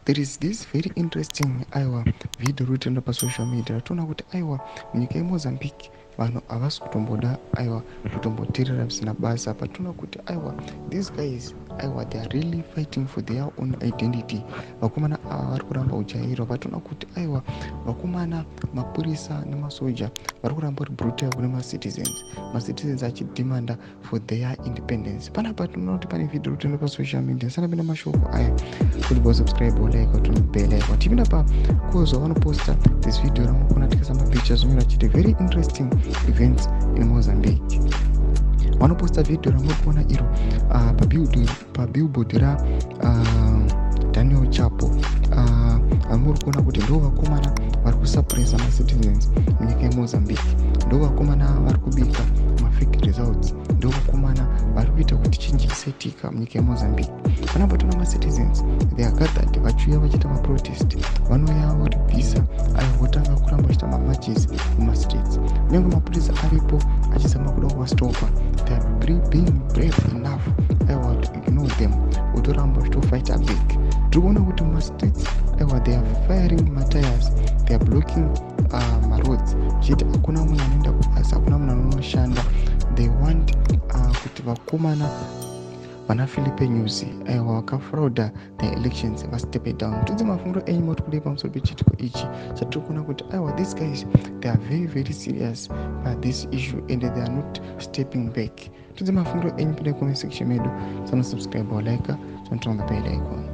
There is this very interesting video written up on social media. Tuna kuti munyika yeMozambique vanhu havasi kutomboda kutomboteerera zvisina basa, but tuna kuti these guys they are really fighting for their own identity. Vakomana ava vari kuramba kujairwa, vatona kuti vakomana, mapurisa nemasoja vari kuramba uri brutal kune macitizens achidemanda for their independence. Panapa tinoona kuti pane video rutendo pasocial media. Sanapinda mashoko aya kuti bosubscribe like kuti bell icon. Tipinda pa kuzo vanoposta this video ramukona tikisa mapictures onyora chiti very interesting events in Mozambique. Vanoposta video ramukona iro pabillboard ra Daniel Chapo. Muri kuona kuti ndo vakomana vari kusuppressa macitizens munyika yeMozambique, ndo vakomana vari kubika mafake results, ndo vakomana vari kuita kuti chinji chisaitika munyika yeMozambique. Panapa tona macitizens they are gathered vachiuya vachiita maprotest, vanouya voribvisa votanga kuramba vachiita mamarches mumastreets. Kunyange mapurisa aripo achizama kuda kuvastopa, they are being brave enough to ignore them, votoramba vachitofighta back. Tikuona kuti mumastreets they are firing matires, they are blocking maroads, chiti hakuna munhu anoenda kubasa, hakuna munhu anonoshanda. They want kuti vakomana vana Philippe Nyusi vakafrauda the elections vastepe down. Tudze mafunguro enyu moti kudai pamusoro pechitiko ichi chatiri kuona kuti these guys they are very very serious about this issue and they are not stepping back. Tudze mafunguro enyu pine comment section medu. Subscribe or like, turn on the bell icon.